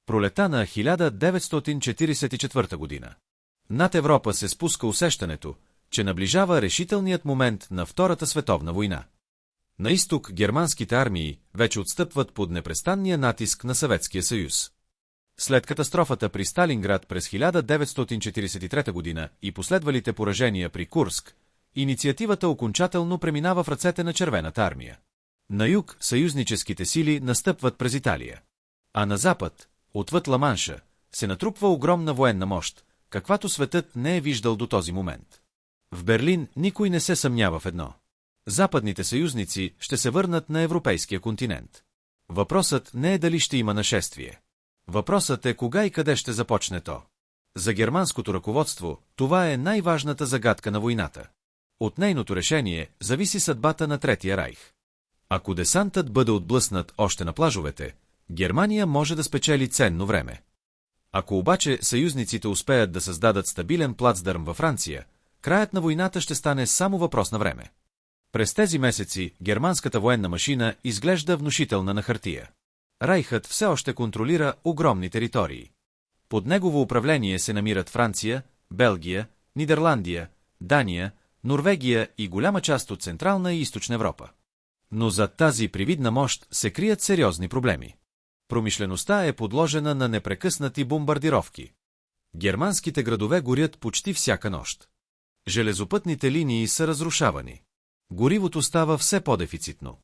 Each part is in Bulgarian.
Пролета на 1944 година. Над Европа се спуска усещането, че наближава решителният момент на Втората световна война. На изток германските армии вече отстъпват под непрестанния натиск на Съветския съюз. След катастрофата при Сталинград през 1943 година и последвалите поражения при Курск, инициативата окончателно преминава в ръцете на Червената армия. На юг съюзническите сили настъпват през Италия. А на запад, отвъд Ла-Манша, се натрупва огромна военна мощ, каквато светът не е виждал до този момент. В Берлин никой не се съмнява в едно. Западните съюзници ще се върнат на европейския континент. Въпросът не е дали ще има нашествие. Въпросът е кога и къде ще започне то. За германското ръководство това е най-важната загадка на войната. От нейното решение зависи съдбата на Третия райх. Ако десантът бъде отблъснат още на плажовете, Германия може да спечели ценно време. Ако обаче съюзниците успеят да създадат стабилен плацдарм във Франция, краят на войната ще стане само въпрос на време. През тези месеци германската военна машина изглежда внушителна на хартия. Райхът все още контролира огромни територии. Под негово управление се намират Франция, Белгия, Нидерландия, Дания, Норвегия и голяма част от Централна и Източна Европа. Но зад тази привидна мощ се крият сериозни проблеми. Промишлеността е подложена на непрекъснати бомбардировки. Германските градове горят почти всяка нощ. Железопътните линии са разрушавани. Горивото става все по-дефицитно.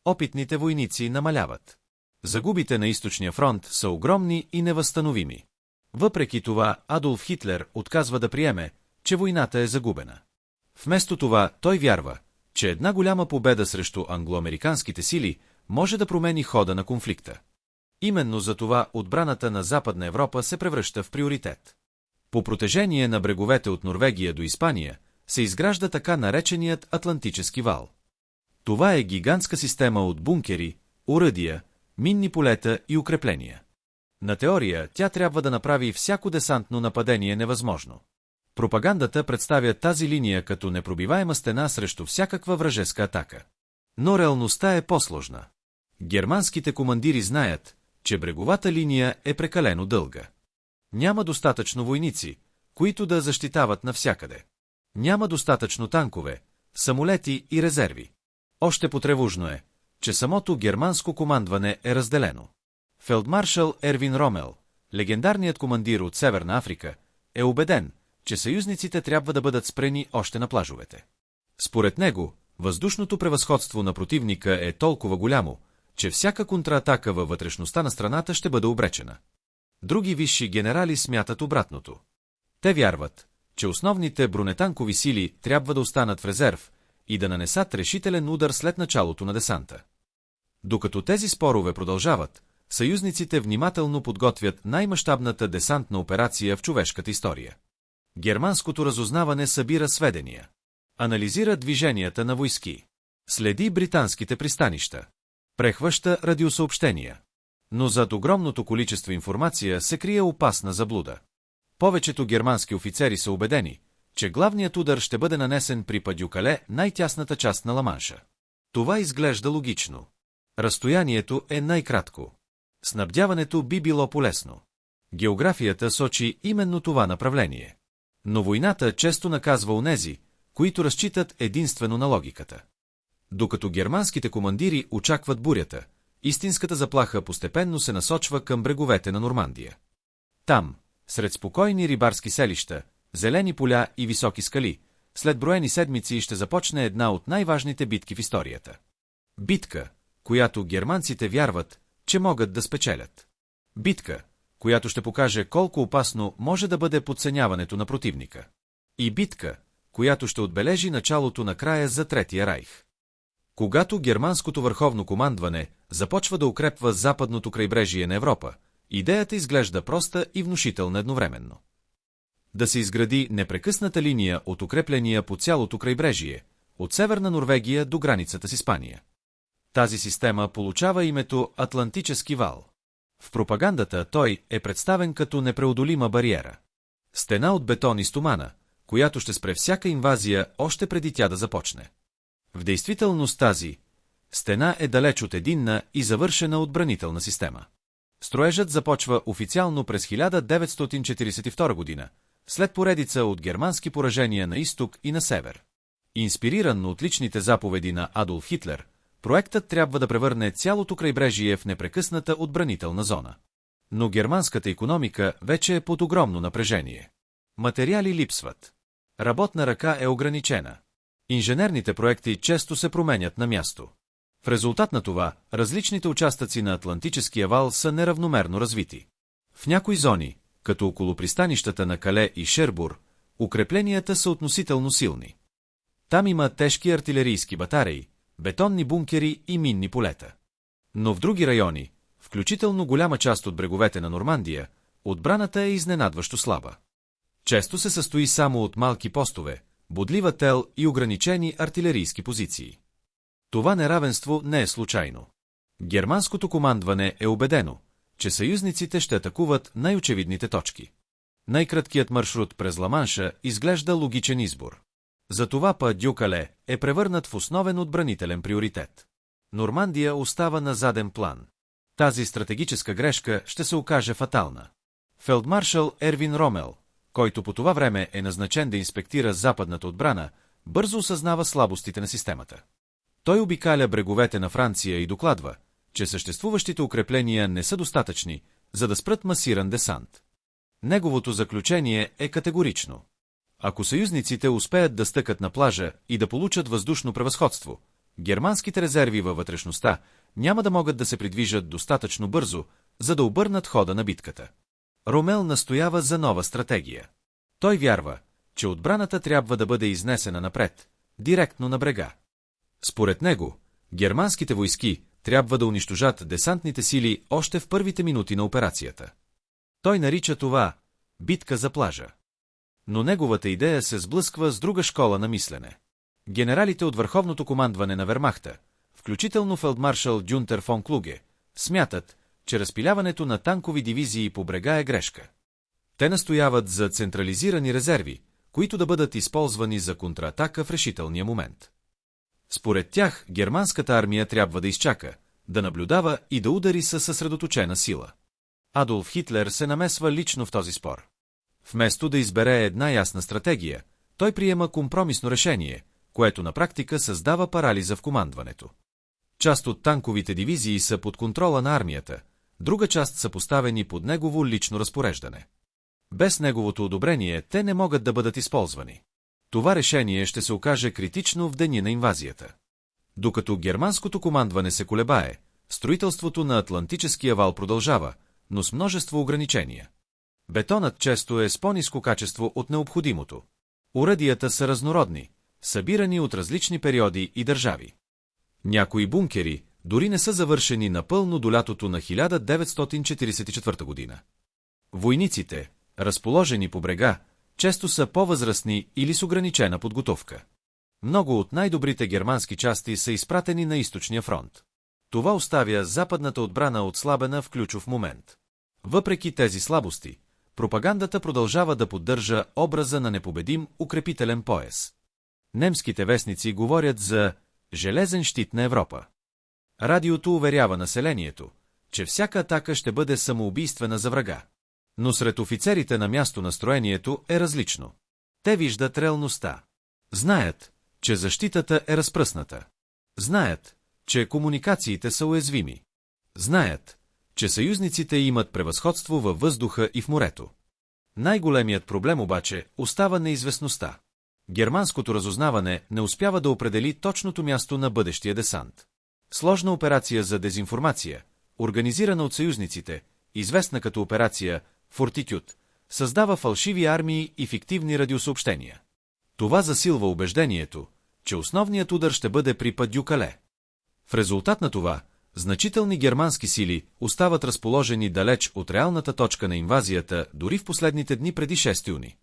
Опитните войници намаляват. Загубите на източния фронт са огромни и невъзстановими. Въпреки това, Адолф Хитлер отказва да приеме, че войната е загубена. Вместо това, той вярва, че една голяма победа срещу англоамериканските сили може да промени хода на конфликта. Именно за това отбраната на Западна Европа се превръща в приоритет. По протежение на бреговете от Норвегия до Испания се изгражда така нареченият Атлантически вал. Това е гигантска система от бункери, оръдия, минни полета и укрепления. На теория тя трябва да направи всяко десантно нападение невъзможно. Пропагандата представя тази линия като непробиваема стена срещу всякаква вражеска атака. Но реалността е по-сложна. Германските командири знаят, че бреговата линия е прекалено дълга. Няма достатъчно войници, които да защитават навсякъде. Няма достатъчно танкове, самолети и резерви. Още потревожно е, че самото германско командване е разделено. Фелдмаршал Ервин Ромел, легендарният командир от Северна Африка, е убеден, че съюзниците трябва да бъдат спрени още на плажовете. Според него, въздушното превъзходство на противника е толкова голямо, че всяка контратака във вътрешността на страната ще бъде обречена. Други висши генерали смятат обратното. Те вярват, че основните бронетанкови сили трябва да останат в резерв и да нанесат решителен удар след началото на десанта. Докато тези спорове продължават, съюзниците внимателно подготвят най-мащабната десантна операция в човешката история. Германското разузнаване събира сведения. Анализира движенията на войски. Следи британските пристанища. Прехваща радиосъобщения. Но зад огромното количество информация се крие опасна заблуда. Повечето германски офицери са убедени, че главният удар ще бъде нанесен при Падюкале, най-тясната част на Ла-Манша. Това изглежда логично. Разстоянието е най-кратко. Снабдяването би било полезно. Географията сочи именно това направление. Но войната често наказва онези, които разчитат единствено на логиката. Докато германските командири очакват бурята, истинската заплаха постепенно се насочва към бреговете на Нормандия. Там, сред спокойни рибарски селища, зелени поля и високи скали, след броени седмици ще започне една от най-важните битки в историята. Битка, която германците вярват, че могат да спечелят. Битка, която ще покаже колко опасно може да бъде подценяването на противника. И битка, която ще отбележи началото на края за Третия райх. Когато германското върховно командване започва да укрепва западното крайбрежие на Европа, идеята изглежда проста и внушителна едновременно. Да се изгради непрекъсната линия от укрепления по цялото крайбрежие, от Северна Норвегия до границата с Испания. Тази система получава името Атлантически вал. В пропагандата той е представен като непреодолима бариера. Стена от бетон и стомана, която ще спре всяка инвазия още преди тя да започне. В действителност тази стена е далеч от единна и завършена отбранителна система. Строежът започва официално през 1942 година, след поредица от германски поражения на изток и на север. Инспириран от личните заповеди на Адолф Хитлер, проектът трябва да превърне цялото крайбрежие в непрекъсната отбранителна зона. Но германската икономика вече е под огромно напрежение. Материали липсват. Работна ръка е ограничена. Инженерните проекти често се променят на място. В резултат на това, различните участъци на Атлантическия вал са неравномерно развити. В някои зони, като около пристанищата на Кале и Шербур, укрепленията са относително силни. Там има тежки артилерийски батареи, бетонни бункери и минни полета. Но в други райони, включително голяма част от бреговете на Нормандия, отбраната е изненадващо слаба. Често се състои само от малки постове, бодлива тел и ограничени артилерийски позиции. Това неравенство не е случайно. Германското командване е убедено, че съюзниците ще атакуват най-очевидните точки. Най-краткият маршрут през Ла-Манша изглежда логичен избор. Затова Па-дю-Кале е превърнат в основен отбранителен приоритет. Нормандия остава на заден план. Тази стратегическа грешка ще се окаже фатална. Фелдмаршал Ервин Ромел, който по това време е назначен да инспектира западната отбрана, бързо осъзнава слабостите на системата. Той обикаля бреговете на Франция и докладва, че съществуващите укрепления не са достатъчни, за да спрат масиран десант. Неговото заключение е категорично. Ако съюзниците успеят да стъкат на плажа и да получат въздушно превъзходство, германските резерви във вътрешността няма да могат да се придвижат достатъчно бързо, за да обърнат хода на битката. Ромел настоява за нова стратегия. Той вярва, че отбраната трябва да бъде изнесена напред, директно на брега. Според него, германските войски трябва да унищожат десантните сили още в първите минути на операцията. Той нарича това битка за плажа. Но неговата идея се сблъсква с друга школа на мислене. Генералите от върховното командване на Вермахта, включително фелдмаршал Гюнтер фон Клуге, смятат, че разпиляването на танкови дивизии по брега е грешка. Те настояват за централизирани резерви, които да бъдат използвани за контратака в решителния момент. Според тях, германската армия трябва да изчака, да наблюдава и да удари със съсредоточена сила. Адолф Хитлер се намесва лично в този спор. Вместо да избере една ясна стратегия, той приема компромисно решение, което на практика създава парализа в командването. Част от танковите дивизии са под контрола на армията, друга част са поставени под негово лично разпореждане. Без неговото одобрение те не могат да бъдат използвани. Това решение ще се окаже критично в деня на инвазията. Докато германското командване се колебае, строителството на Атлантическия вал продължава, но с множество ограничения. Бетонът често е с по-ниско качество от необходимото. Оръдията са разнородни, събирани от различни периоди и държави. Някои бункери дори не са завършени напълно до лятото на 1944 година. Войниците, разположени по брега, често са по-възрастни или с ограничена подготовка. Много от най-добрите германски части са изпратени на източния фронт. Това оставя западната отбрана отслабена в ключов момент. Въпреки тези слабости, пропагандата продължава да поддържа образа на непобедим укрепителен пояс. Немските вестници говорят за железен щит на Европа. Радиото уверява населението, че всяка атака ще бъде самоубийствена за врага. Но сред офицерите на място настроението е различно. Те виждат реалността. Знаят, че защитата е разпръсната. Знаят, че комуникациите са уязвими. Знаят, че съюзниците имат превъзходство във въздуха и в морето. Най-големият проблем обаче остава неизвестността. Германското разузнаване не успява да определи точното място на бъдещия десант. Сложна операция за дезинформация, организирана от съюзниците, известна като операция Фортитюд, създава фалшиви армии и фиктивни радиосъобщения. Това засилва убеждението, че основният удар ще бъде при Па-дю-Кале. В резултат на това, значителни германски сили остават разположени далеч от реалната точка на инвазията дори в последните дни преди 6 юни.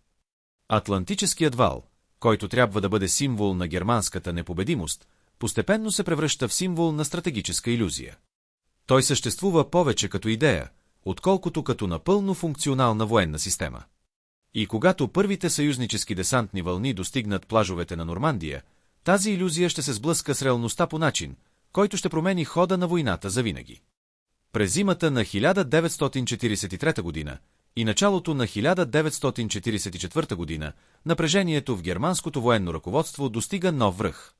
Атлантическият вал, който трябва да бъде символ на германската непобедимост, постепенно се превръща в символ на стратегическа илюзия. Той съществува повече като идея, отколкото като напълно функционална военна система. И когато първите съюзнически десантни вълни достигнат плажовете на Нормандия, тази илюзия ще се сблъска с реалността по начин, който ще промени хода на войната завинаги. През зимата на 1943 година и началото на 1944 година напрежението в германското военно ръководство достига нов връх.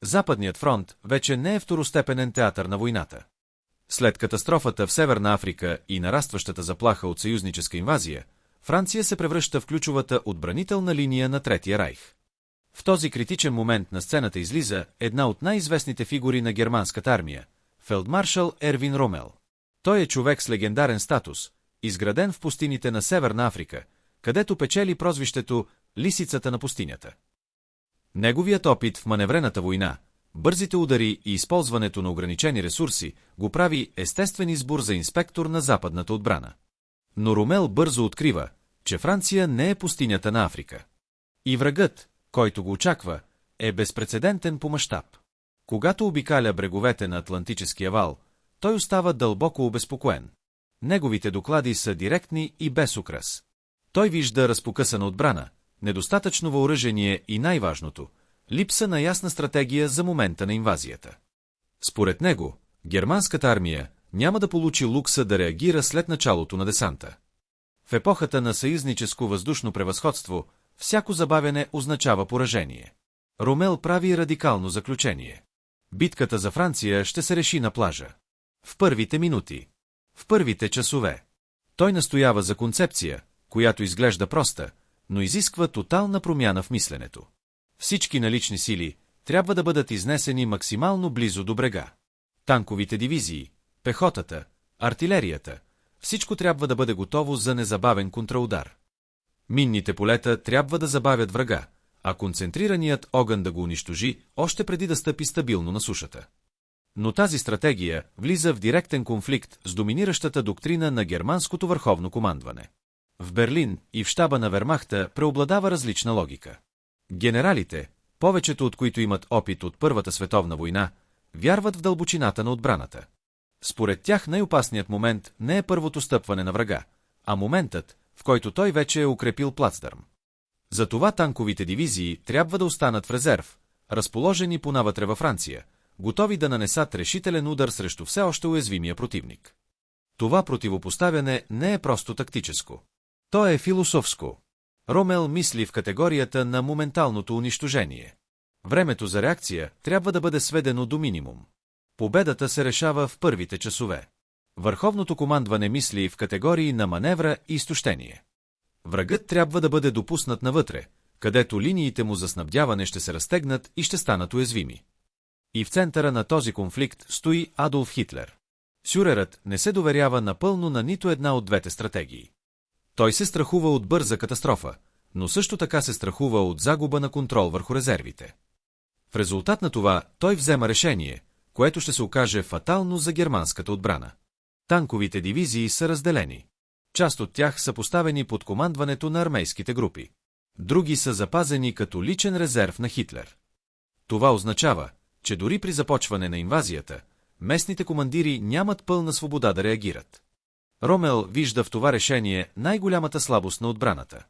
Западният фронт вече не е второстепенен театър на войната. След катастрофата в Северна Африка и нарастващата заплаха от съюзническа инвазия, Франция се превръща в ключовата отбранителна линия на Третия райх. В този критичен момент на сцената излиза една от най-известните фигури на германската армия – фелдмаршал Ервин Ромел. Той е човек с легендарен статус, изграден в пустините на Северна Африка, където печели прозвището «Лисицата на пустинята». Неговият опит в маневрената война, бързите удари и използването на ограничени ресурси го прави естествен избор за инспектор на западната отбрана. Но Ромел бързо открива, че Франция не е пустинята на Африка. И врагът, който го очаква, е безпрецедентен по мащаб. Когато обикаля бреговете на Атлантическия вал, той остава дълбоко обезпокоен. Неговите доклади са директни и без украс. Той вижда разпокъсана отбрана, недостатъчно въоръжение и най-важното – липса на ясна стратегия за момента на инвазията. Според него, германската армия няма да получи лукса да реагира след началото на десанта. В епохата на съюзническо въздушно превъзходство, всяко забавяне означава поражение. Ромел прави радикално заключение. Битката за Франция ще се реши на плажа. В първите минути. В първите часове. Той настоява за концепция, която изглежда проста, но изисква тотална промяна в мисленето. Всички налични сили трябва да бъдат изнесени максимално близо до брега. Танковите дивизии, пехотата, артилерията, всичко трябва да бъде готово за незабавен контраудар. Минните полета трябва да забавят врага, а концентрираният огън да го унищожи още преди да стъпи стабилно на сушата. Но тази стратегия влиза в директен конфликт с доминиращата доктрина на германското върховно командване. В Берлин и в щаба на Вермахта преобладава различна логика. Генералите, повечето от които имат опит от Първата световна война, вярват в дълбочината на отбраната. Според тях най-опасният момент не е първото стъпване на врага, а моментът, в който той вече е укрепил плацдарм. Затова танковите дивизии трябва да останат в резерв, разположени понавътре във Франция, готови да нанесат решителен удар срещу все още уязвимия противник. Това противопоставяне не е просто тактическо. То е философско. Ромел мисли в категорията на моменталното унищожение. Времето за реакция трябва да бъде сведено до минимум. Победата се решава в първите часове. Върховното командване мисли в категории на маневра и изтощение. Врагът трябва да бъде допуснат навътре, където линиите му за снабдяване ще се разтегнат и ще станат уязвими. И в центъра на този конфликт стои Адолф Хитлер. Фюрерът не се доверява напълно на нито една от двете стратегии. Той се страхува от бърза катастрофа, но също така се страхува от загуба на контрол върху резервите. В резултат на това той взема решение, което ще се окаже фатално за германската отбрана. Танковите дивизии са разделени. Част от тях са поставени под командването на армейските групи. Други са запазени като личен резерв на Хитлер. Това означава, че дори при започване на инвазията, местните командири нямат пълна свобода да реагират. Ромел вижда в това решение най-голямата слабост на отбраната.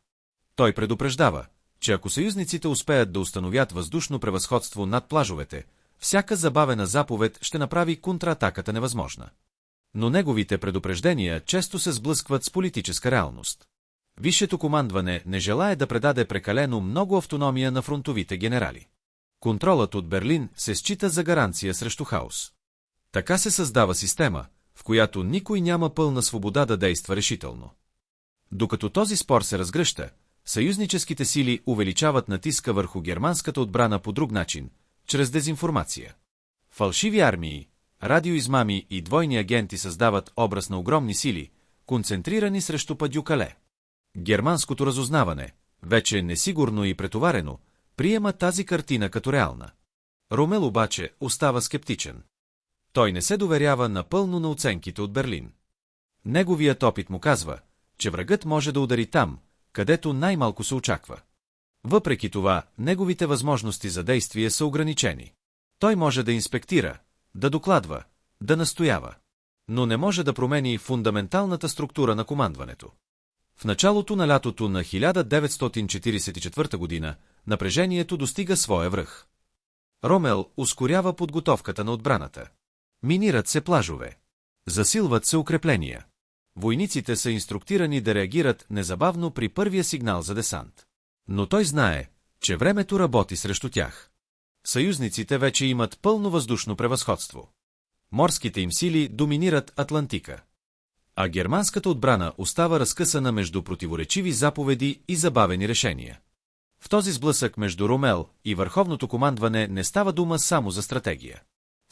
Той предупреждава, че ако съюзниците успеят да установят въздушно превъзходство над плажовете, всяка забавена заповед ще направи контратаката невъзможна. Но неговите предупреждения често се сблъскват с политическа реалност. Висшето командване не желае да предаде прекалено много автономия на фронтовите генерали. Контролът от Берлин се счита за гаранция срещу хаос. Така се създава система, в която никой няма пълна свобода да действа решително. Докато този спор се разгръща, съюзническите сили увеличават натиска върху германската отбрана по друг начин, чрез дезинформация. Фалшиви армии, радиоизмами и двойни агенти създават образ на огромни сили, концентрирани срещу Падюкале. Германското разузнаване, вече несигурно и претоварено, приема тази картина като реална. Ромел обаче остава скептичен. Той не се доверява напълно на оценките от Берлин. Неговият опит му казва, че врагът може да удари там, където най-малко се очаква. Въпреки това, неговите възможности за действие са ограничени. Той може да инспектира, да докладва, да настоява, но не може да промени фундаменталната структура на командването. В началото на лятото на 1944 година напрежението достига своя връх. Ромел ускорява подготовката на отбраната. Минират се плажове. Засилват се укрепления. Войниците са инструктирани да реагират незабавно при първия сигнал за десант. Но той знае, че времето работи срещу тях. Съюзниците вече имат пълно въздушно превъзходство. Морските им сили доминират Атлантика. А германската отбрана остава разкъсана между противоречиви заповеди и забавени решения. В този сблъсък между Ромел и върховното командване не става дума само за стратегия.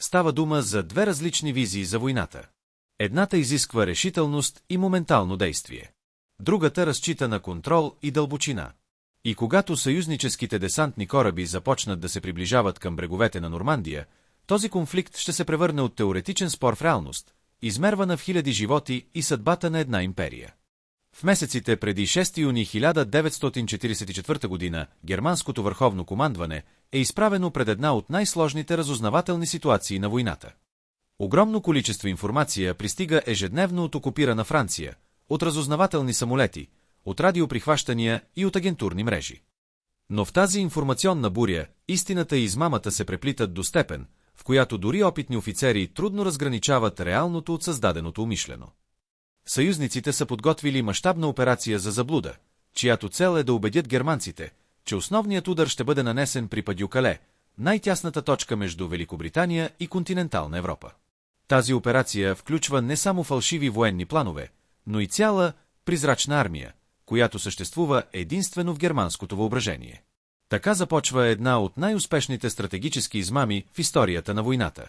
Става дума за две различни визии за войната. Едната изисква решителност и моментално действие. Другата разчита на контрол и дълбочина. И когато съюзническите десантни кораби започнат да се приближават към бреговете на Нормандия, този конфликт ще се превърне от теоретичен спор в реалност, измервана в хиляди животи и съдбата на една империя. В месеците преди 6 юни 1944 година германското върховно командване е изправено пред една от най-сложните разузнавателни ситуации на войната. Огромно количество информация пристига ежедневно от окупирана Франция, от разузнавателни самолети, от радиоприхващания и от агентурни мрежи. Но в тази информационна буря истината и измамата се преплитат до степен, в която дори опитни офицери трудно разграничават реалното от създаденото умишлено. Съюзниците са подготвили мащабна операция за заблуда, чиято цел е да убедят германците, че основният удар ще бъде нанесен при Падю-Кале, най-тясната точка между Великобритания и континентална Европа. Тази операция включва не само фалшиви военни планове, но и цяла призрачна армия, която съществува единствено в германското въображение. Така започва една от най-успешните стратегически измами в историята на войната.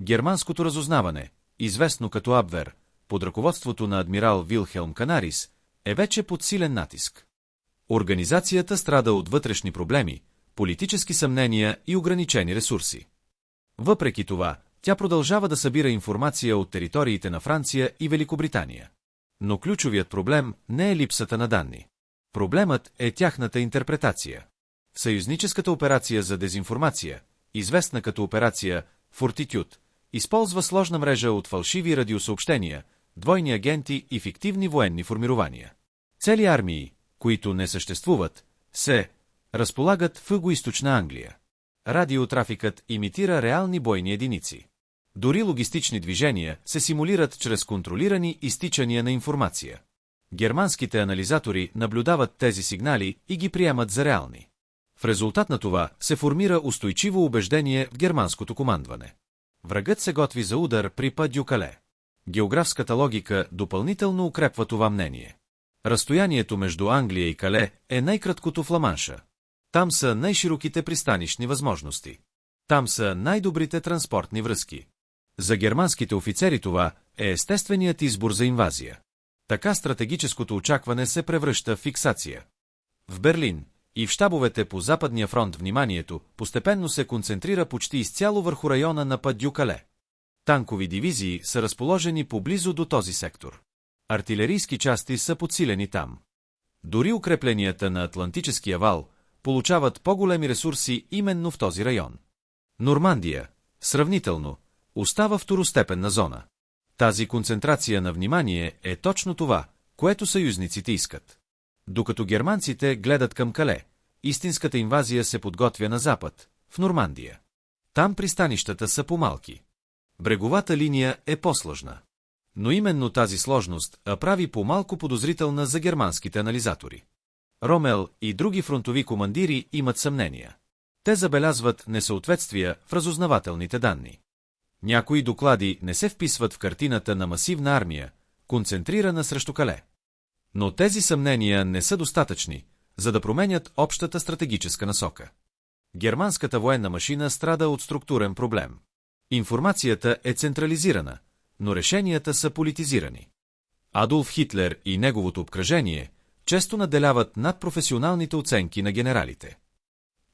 Германското разузнаване, известно като Абвер, под ръководството на адмирал Вилхелм Канарис, е вече под силен натиск. Организацията страда от вътрешни проблеми, политически съмнения и ограничени ресурси. Въпреки това, тя продължава да събира информация от териториите на Франция и Великобритания. Но ключовият проблем не е липсата на данни. Проблемът е тяхната интерпретация. Съюзническата операция за дезинформация, известна като операция Фортитюд, използва сложна мрежа от фалшиви радиосъобщения, двойни агенти и фиктивни военни формирования. Цели армии, които не съществуват, се разполагат в югоизточна Англия. Радиотрафикът имитира реални бойни единици. Дори логистични движения се симулират чрез контролирани изтичания на информация. Германските анализатори наблюдават тези сигнали и ги приемат за реални. В резултат на това се формира устойчиво убеждение в германското командване. Врагът се готви за удар при Падю-Кале. Географската логика допълнително укрепва това мнение. Разстоянието между Англия и Кале е най-краткото в Ла-Манша. Там са най-широките пристанищни възможности. Там са най-добрите транспортни връзки. За германските офицери това е естественият избор за инвазия. Така стратегическото очакване се превръща в фиксация. В Берлин и в щабовете по Западния фронт вниманието постепенно се концентрира почти изцяло върху района на Падю-Кале. Танкови дивизии са разположени поблизо до този сектор. Артилерийски части са подсилени там. Дори укрепленията на Атлантическия вал получават по-големи ресурси именно в този район. Нормандия, сравнително, остава второстепенна зона. Тази концентрация на внимание е точно това, което съюзниците искат. Докато германците гледат към Кале, истинската инвазия се подготвя на запад, в Нормандия. Там пристанищата са по-малки. Бреговата линия е по-сложна. Но именно тази сложност прави по-малко подозрителна за германските анализатори. Ромел и други фронтови командири имат съмнения. Те забелязват несъответствия в разузнавателните данни. Някои доклади не се вписват в картината на масивна армия, концентрирана срещу Кале. Но тези съмнения не са достатъчни, за да променят общата стратегическа насока. Германската военна машина страда от структурен проблем. Информацията е централизирана, но решенията са политизирани. Адолф Хитлер и неговото обкръжение често наделяват над професионалните оценки на генералите.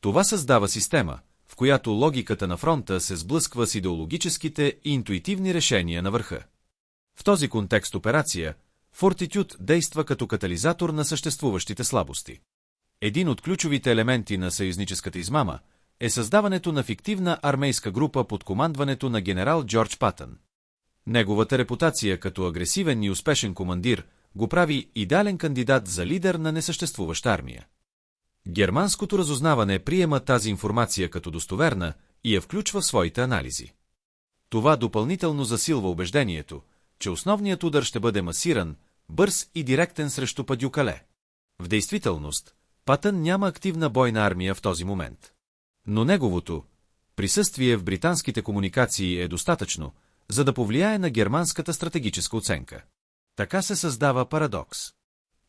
Това създава система, в която логиката на фронта се сблъсква с идеологическите и интуитивни решения на върха. В този контекст операция Фортитюд действа като катализатор на съществуващите слабости. Един от ключовите елементи на съюзническата измама е създаването на фиктивна армейска група под командването на генерал Джордж Патън. Неговата репутация като агресивен и успешен командир го прави идеален кандидат за лидер на несъществуваща армия. Германското разузнаване приема тази информация като достоверна и я включва в своите анализи. Това допълнително засилва убеждението, че основният удар ще бъде масиран, бърз и директен срещу Падюкале. В действителност, Патън няма активна бойна армия в този момент. Но неговото присъствие в британските комуникации е достатъчно, за да повлияе на германската стратегическа оценка. Така се създава парадокс.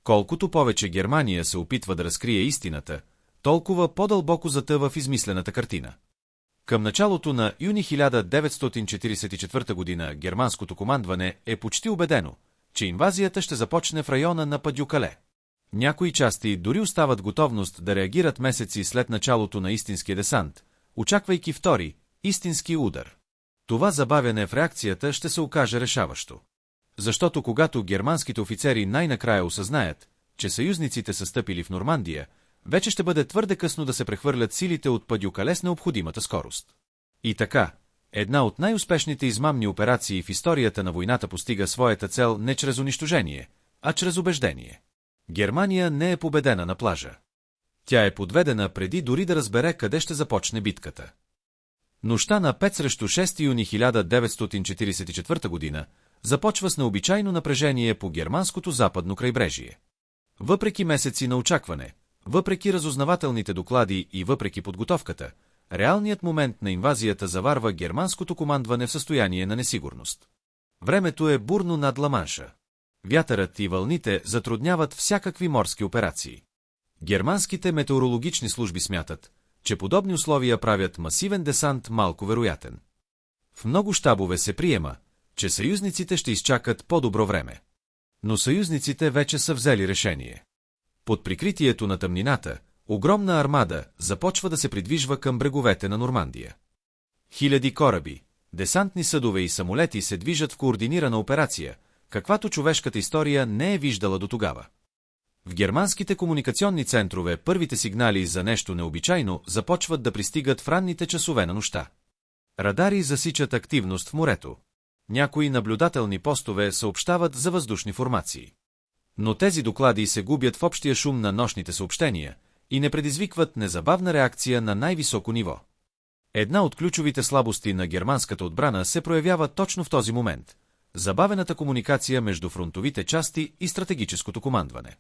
Колкото повече Германия се опитва да разкрие истината, толкова по-дълбоко затъва в измислената картина. Към началото на юни 1944 година германското командване е почти убедено, че инвазията ще започне в района на Падюкале. Някои части дори остават готовност да реагират месеци след началото на истинския десант, очаквайки втори, истински удар. Това забавяне в реакцията ще се окаже решаващо. Защото когато германските офицери най-накрая осъзнаят, че съюзниците са стъпили в Нормандия, вече ще бъде твърде късно да се прехвърлят силите от Падюкале с необходимата скорост. И така, една от най-успешните измамни операции в историята на войната постига своята цел не чрез унищожение, а чрез убеждение. Германия не е победена на плажа. Тя е подведена преди дори да разбере къде ще започне битката. Нощта на 5 срещу 6 юни 1944 година започва с необичайно напрежение по германското западно крайбрежие. Въпреки месеци на очакване, въпреки разузнавателните доклади и въпреки подготовката, реалният момент на инвазията заварва германското командване в състояние на несигурност. Времето е бурно над Ла-Манша. Вятърът и вълните затрудняват всякакви морски операции. Германските метеорологични служби смятат, че подобни условия правят масивен десант малко вероятен. В много щабове се приема, че съюзниците ще изчакат по-добро време. Но съюзниците вече са взели решение. Под прикритието на тъмнината, огромна армада започва да се придвижва към бреговете на Нормандия. Хиляди кораби, десантни съдове и самолети се движат в координирана операция, каквато човешката история не е виждала дотогава. В германските комуникационни центрове първите сигнали за нещо необичайно започват да пристигат в ранните часове на нощта. Радари засичат активност в морето. Някои наблюдателни постове съобщават за въздушни формации. Но тези доклади се губят в общия шум на нощните съобщения и не предизвикват незабавна реакция на най-високо ниво. Една от ключовите слабости на германската отбрана се проявява точно в този момент – забавената комуникация между фронтовите части и стратегическото командване.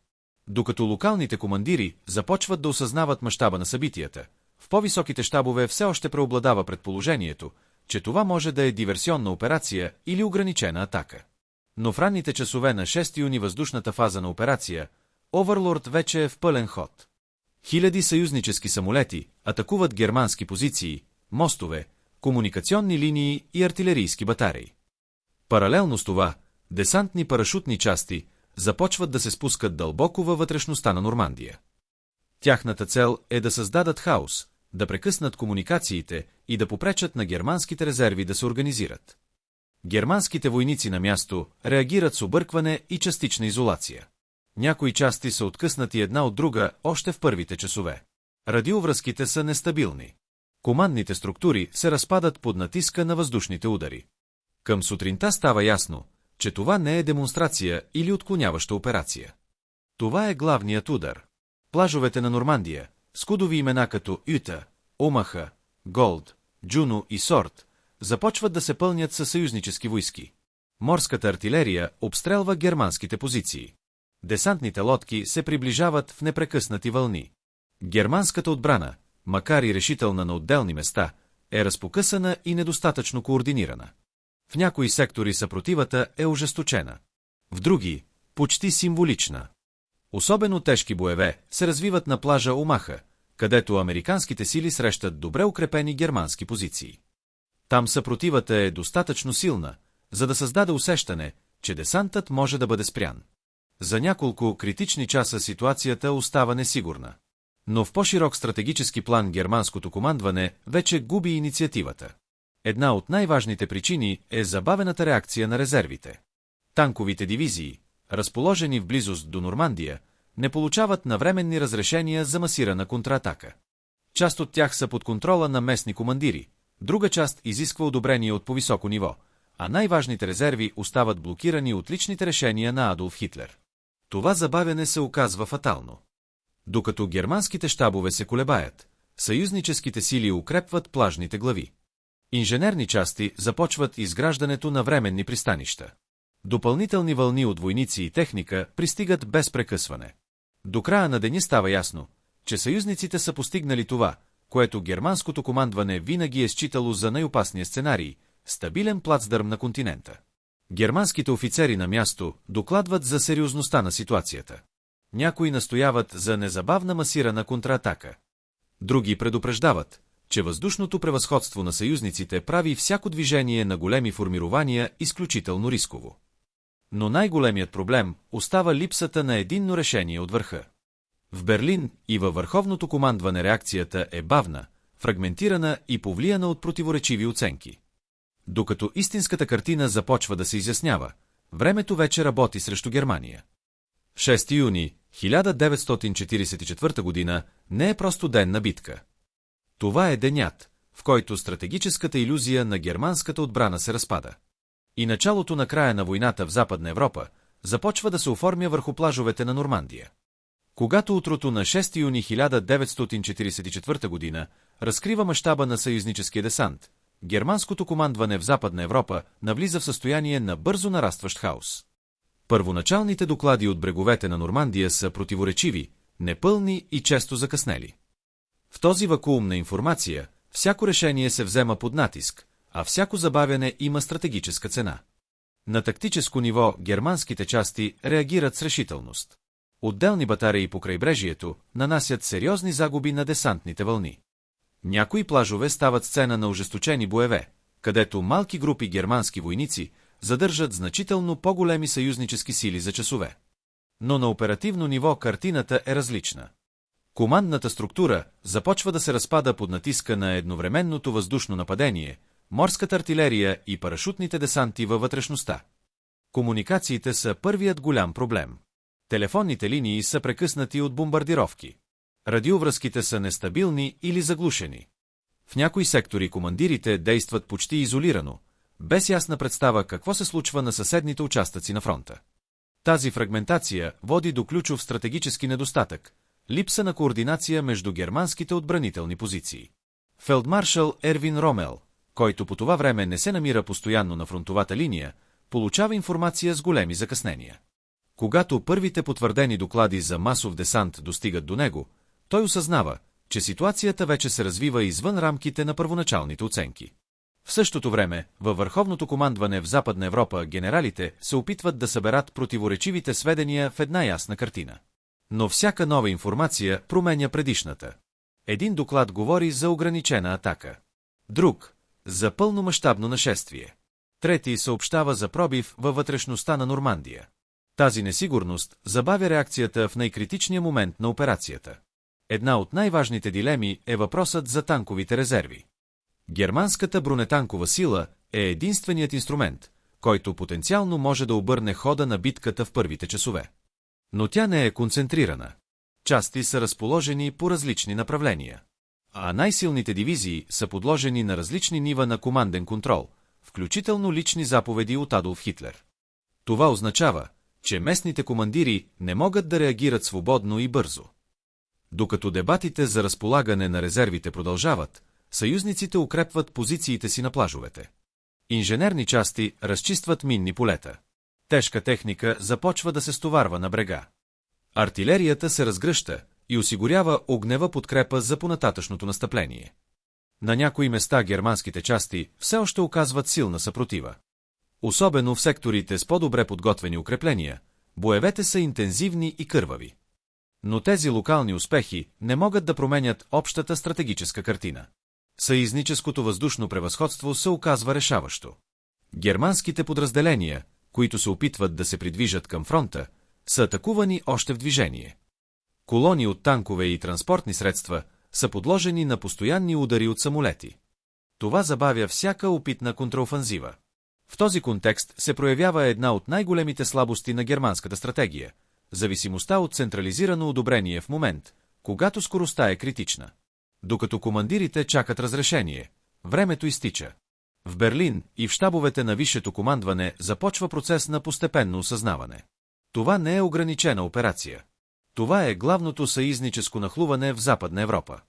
Докато локалните командири започват да осъзнават мащаба на събитията, в по-високите щабове все още преобладава предположението, че това може да е диверсионна операция или ограничена атака. Но в ранните часове на 6 юни въздушната фаза на операция Овърлорд вече е в пълен ход. Хиляди съюзнически самолети атакуват германски позиции, мостове, комуникационни линии и артилерийски батареи. Паралелно с това, десантни парашутни части започват да се спускат дълбоко във вътрешността на Нормандия. Тяхната цел е да създадат хаос, да прекъснат комуникациите и да попречат на германските резерви да се организират. Германските войници на място реагират с объркване и частична изолация. Някои части са откъснати една от друга още в първите часове. Радиовръзките са нестабилни. Командните структури се разпадат под натиска на въздушните удари. Към сутринта става ясно, че това не е демонстрация или отклоняваща операция. Това е главният удар. Плажовете на Нормандия, с кодови имена като Юта, Омаха, Голд, Джуно и Сорт, започват да се пълнят със съюзнически войски. Морската артилерия обстрелва германските позиции. Десантните лодки се приближават в непрекъснати вълни. Германската отбрана, макар и решителна на отделни места, е разпокъсана и недостатъчно координирана. В някои сектори съпротивата е ожесточена. В други – почти символична. Особено тежки боеве се развиват на плажа Омаха, където американските сили срещат добре укрепени германски позиции. Там съпротивата е достатъчно силна, за да създаде усещане, че десантът може да бъде спрян. За няколко критични часа ситуацията остава несигурна. Но в по-широк стратегически план германското командване вече губи инициативата. Една от най-важните причини е забавената реакция на резервите. Танковите дивизии, разположени в близост до Нормандия, не получават навременни разрешения за масирана контратака. Част от тях са под контрола на местни командири, друга част изисква одобрение от по-високо ниво, а най-важните резерви остават блокирани от личните решения на Адолф Хитлер. Това забавяне се оказва фатално. Докато германските щабове се колебаят, съюзническите сили укрепват плажните глави. Инженерни части започват изграждането на временни пристанища. Допълнителни вълни от войници и техника пристигат без прекъсване. До края на деня става ясно, че съюзниците са постигнали това, което германското командване винаги е считало за най-опасния сценарий – стабилен плацдарм на континента. Германските офицери на място докладват за сериозността на ситуацията. Някои настояват за незабавна масирана контратака. Други предупреждават, че въздушното превъзходство на съюзниците прави всяко движение на големи формирования изключително рисково. Но най-големият проблем остава липсата на единно решение от върха. В Берлин и във върховното командване реакцията е бавна, фрагментирана и повлияна от противоречиви оценки. Докато истинската картина започва да се изяснява, времето вече работи срещу Германия. 6 юни 1944 година не е просто ден на битка. Това е денят, в който стратегическата илюзия на германската отбрана се разпада. И началото на края на войната в Западна Европа започва да се оформя върху плажовете на Нормандия. Когато утрото на 6 юни 1944 година разкрива мащаба на съюзническия десант, германското командване в Западна Европа навлиза в състояние на бързо нарастващ хаос. Първоначалните доклади от бреговете на Нормандия са противоречиви, непълни и често закъснели. В този вакуум на информация, всяко решение се взема под натиск, а всяко забавяне има стратегическа цена. На тактическо ниво германските части реагират с решителност. Отделни батареи по крайбрежието нанасят сериозни загуби на десантните вълни. Някои плажове стават сцена на ожесточени боеве, където малки групи германски войници задържат значително по-големи съюзнически сили за часове. Но на оперативно ниво картината е различна. Командната структура започва да се разпада под натиска на едновременното въздушно нападение, морската артилерия и парашутните десанти във вътрешността. Комуникациите са първият голям проблем. Телефонните линии са прекъснати от бомбардировки. Радиовръзките са нестабилни или заглушени. В някои сектори командирите действат почти изолирано, без ясна представа какво се случва на съседните участъци на фронта. Тази фрагментация води до ключов стратегически недостатък – липса на координация между германските отбранителни позиции. Фелдмаршал Ервин Ромел, който по това време не се намира постоянно на фронтовата линия, получава информация с големи закъснения. Когато първите потвърдени доклади за масов десант достигат до него, той осъзнава, че ситуацията вече се развива извън рамките на първоначалните оценки. В същото време, във върховното командване в Западна Европа генералите се опитват да съберат противоречивите сведения в една ясна картина. Но всяка нова информация променя предишната. Един доклад говори за ограничена атака. Друг – за пълномащабно нашествие. Трети съобщава за пробив във вътрешността на Нормандия. Тази несигурност забавя реакцията в най-критичния момент на операцията. Една от най-важните дилеми е въпросът за танковите резерви. Германската бронетанкова сила е единственият инструмент, който потенциално може да обърне хода на битката в първите часове. Но тя не е концентрирана. Части са разположени по различни направления. А най-силните дивизии са подложени на различни нива на команден контрол, включително лични заповеди от Адолф Хитлер. Това означава, че местните командири не могат да реагират свободно и бързо. Докато дебатите за разполагане на резервите продължават, съюзниците укрепват позициите си на плажовете. Инженерни части разчистват минни полета. Тежка техника започва да се стоварва на брега. Артилерията се разгръща и осигурява огнева подкрепа за понататъчното настъпление. На някои места германските части все още оказват силна съпротива. Особено в секторите с по-добре подготвени укрепления, боевете са интензивни и кървави. Но тези локални успехи не могат да променят общата стратегическа картина. Съюзническото въздушно превъзходство се оказва решаващо. Германските подразделения, които се опитват да се придвижат към фронта, са атакувани още в движение. Колони от танкове и транспортни средства са подложени на постоянни удари от самолети. Това забавя всяка опитна контраофанзива. В този контекст се проявява една от най-големите слабости на германската стратегия – зависимостта от централизирано одобрение в момент, когато скоростта е критична. Докато командирите чакат разрешение, времето изтича. В Берлин и в щабовете на висшето командване започва процес на постепенно осъзнаване. Това не е ограничена операция. Това е главното съюзническо нахлуване в Западна Европа.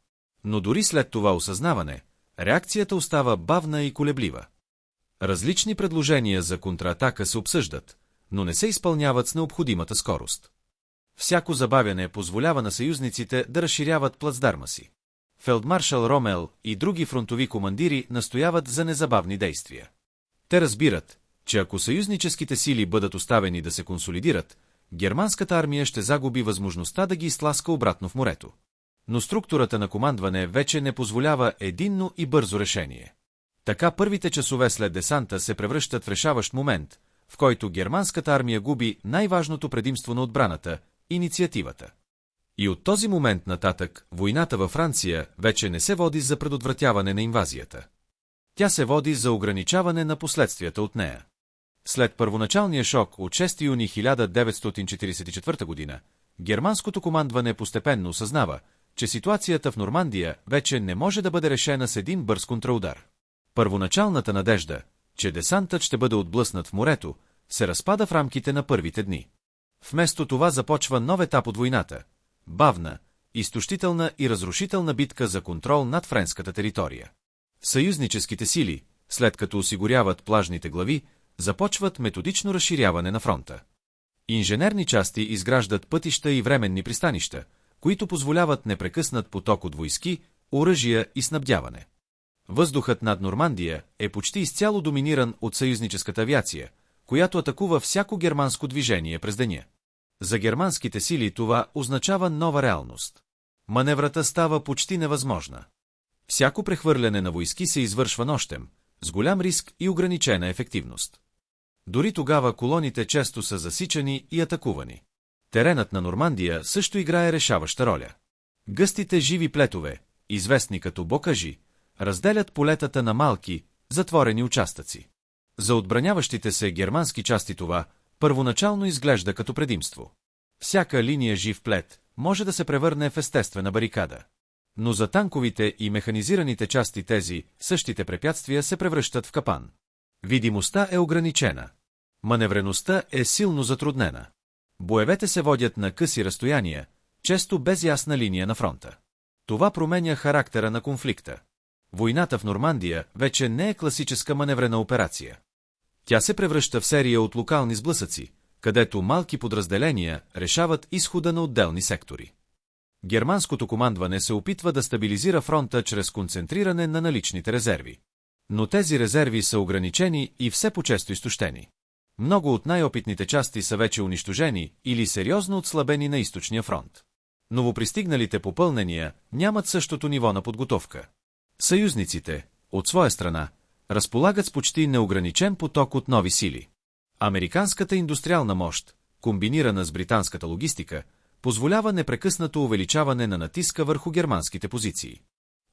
Но дори след това осъзнаване, реакцията остава бавна и колеблива. Различни предложения за контратака се обсъждат, но не се изпълняват с необходимата скорост. Всяко забавяне позволява на съюзниците да разширяват плацдарма си. Фелдмаршал Ромел и други фронтови командири настояват за незабавни действия. Те разбират, че ако съюзническите сили бъдат оставени да се консолидират, германската армия ще загуби възможността да ги изтласка обратно в морето. Но структурата на командване вече не позволява единно и бързо решение. Така първите часове след десанта се превръщат в решаващ момент, в който германската армия губи най-важното предимство на отбраната – инициативата. И от този момент нататък войната във Франция вече не се води за предотвратяване на инвазията. Тя се води за ограничаване на последствията от нея. След първоначалния шок от 6 юни 1944 година, германското командване постепенно осъзнава, че ситуацията в Нормандия вече не може да бъде решена с един бърз контраудар. Първоначалната надежда, че десантът ще бъде отблъснат в морето, се разпада в рамките на първите дни. Вместо това започва нов етап от войната – бавна, изтощителна и разрушителна битка за контрол над френската територия. Съюзническите сили, след като осигуряват плажните глави, започват методично разширяване на фронта. Инженерни части изграждат пътища и временни пристанища, които позволяват непрекъснат поток от войски, оръжия и снабдяване. Въздухът над Нормандия е почти изцяло доминиран от съюзническата авиация, която атакува всяко германско движение през деня. За германските сили това означава нова реалност. Маневрата става почти невъзможна. Всяко прехвърляне на войски се извършва нощем, с голям риск и ограничена ефективност. Дори тогава колоните често са засичани и атакувани. Теренът на Нормандия също играе решаваща роля. Гъстите живи плетове, известни като бокажи, разделят полетата на малки, затворени участъци. За отбраняващите се германски части това първоначално изглежда като предимство. Всяка линия жив плет може да се превърне в естествена барикада. Но за танковите и механизираните части тези същите препятствия се превръщат в капан. Видимостта е ограничена. Маневреността е силно затруднена. Боевете се водят на къси разстояния, често без ясна линия на фронта. Това променя характера на конфликта. Войната в Нормандия вече не е класическа маневрена операция. Тя се превръща в серия от локални сблъсъци, където малки подразделения решават изхода на отделни сектори. Германското командване се опитва да стабилизира фронта чрез концентриране на наличните резерви. Но тези резерви са ограничени и все по-често изтощени. Много от най-опитните части са вече унищожени или сериозно отслабени на източния фронт. Новопристигналите попълнения нямат същото ниво на подготовка. Съюзниците, от своя страна, разполагат с почти неограничен поток от нови сили. Американската индустриална мощ, комбинирана с британската логистика, позволява непрекъснато увеличаване на натиска върху германските позиции.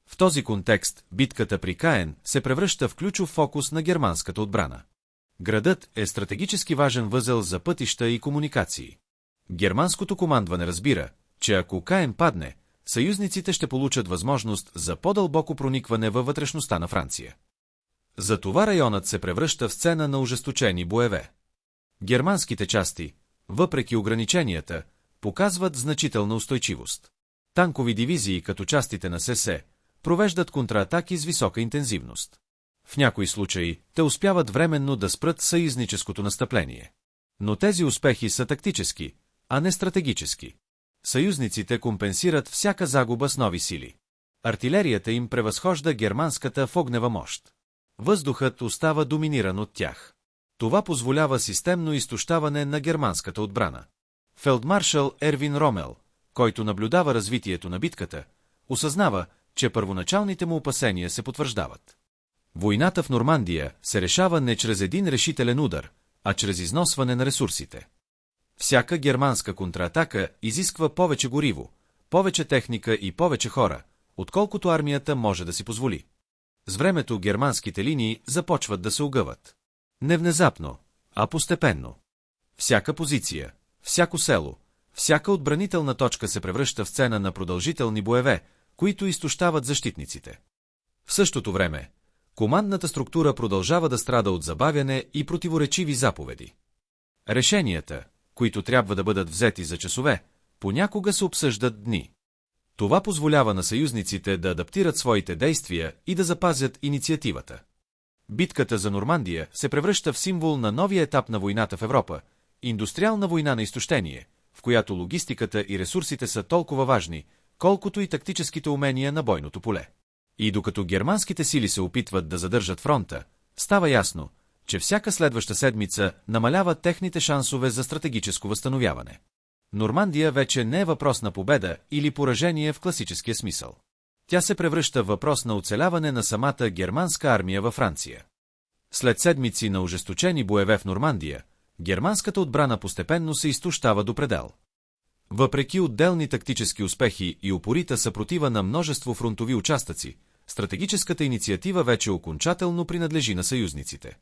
В този контекст битката при Каен се превръща в ключов фокус на германската отбрана. Градът е стратегически важен възел за пътища и комуникации. Германското командване разбира, че ако Каен падне, съюзниците ще получат възможност за по-дълбоко проникване във вътрешността на Франция. Затова районът се превръща в сцена на ожесточени боеве. Германските части, въпреки ограниченията, показват значителна устойчивост. Танкови дивизии, като частите на СС, провеждат контратаки с висока интензивност. В някои случаи те успяват временно да спрат съюзническото настъпление. Но тези успехи са тактически, а не стратегически. Съюзниците компенсират всяка загуба с нови сили. Артилерията им превъзхожда германската в огнева мощ. Въздухът остава доминиран от тях. Това позволява системно изтощаване на германската отбрана. Фелдмаршал Ервин Ромел, който наблюдава развитието на битката, осъзнава, че първоначалните му опасения се потвърждават. Войната в Нормандия се решава не чрез един решителен удар, а чрез износване на ресурсите. Всяка германска контратака изисква повече гориво, повече техника и повече хора, отколкото армията може да си позволи. С времето германските линии започват да се огъват. Не внезапно, а постепенно. Всяка позиция, всяко село, всяка отбранителна точка се превръща в сцена на продължителни боеве, които изтощават защитниците. В същото време, командната структура продължава да страда от забавяне и противоречиви заповеди. Решенията, които трябва да бъдат взети за часове, понякога се обсъждат дни. Това позволява на съюзниците да адаптират своите действия и да запазят инициативата. Битката за Нормандия се превръща в символ на новия етап на войната в Европа индустриална война на изтощение, в която логистиката и ресурсите са толкова важни, колкото и тактическите умения на бойното поле. И докато германските сили се опитват да задържат фронта, става ясно, че всяка следваща седмица намалява техните шансове за стратегическо възстановяване. Нормандия вече не е въпрос на победа или поражение в класическия смисъл. Тя се превръща в въпрос на оцеляване на самата германска армия във Франция. След седмици на ожесточени боеве в Нормандия, германската отбрана постепенно се изтощава до предел. Въпреки отделни тактически успехи и упорита съпротива на множество фронтови участъци, стратегическата инициатива вече окончателно принадлежи на съюзниците.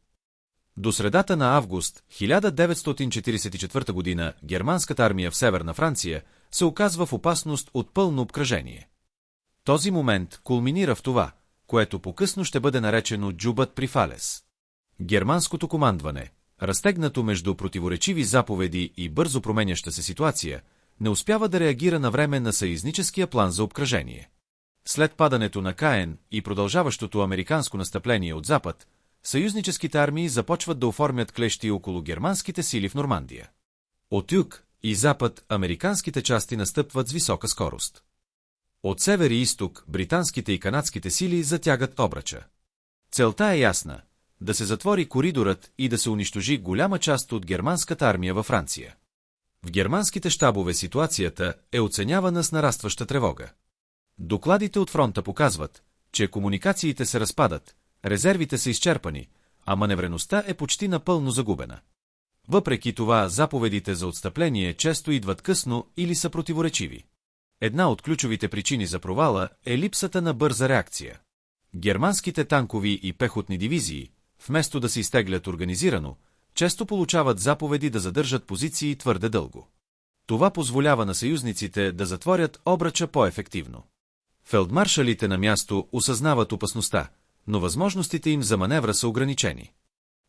До средата на август 1944 година германската армия в Северна Франция се оказва в опасност от пълно обкръжение. Този момент кулминира в това, което по-късно ще бъде наречено джубът при Фалес. Германското командване, разтегнато между противоречиви заповеди и бързо променяща се ситуация, не успява да реагира на време на съюзническия план за обкръжение. След падането на Каен и продължаващото американско настъпление от запад, съюзническите армии започват да оформят клещи около германските сили в Нормандия. От юг и запад американските части настъпват с висока скорост. От север и изток британските и канадските сили затягат обръча. Целта е ясна – да се затвори коридорът и да се унищожи голяма част от германската армия във Франция. В германските щабове ситуацията е оценявана с нарастваща тревога. Докладите от фронта показват, че комуникациите се разпадат, резервите са изчерпани, а маневреността е почти напълно загубена. Въпреки това, заповедите за отстъпление често идват късно или са противоречиви. Една от ключовите причини за провала е липсата на бърза реакция. Германските танкови и пехотни дивизии, вместо да се изтеглят организирано, често получават заповеди да задържат позиции твърде дълго. Това позволява на съюзниците да затворят обръча по-ефективно. Фелдмаршалите на място осъзнават опасността, но възможностите им за маневра са ограничени.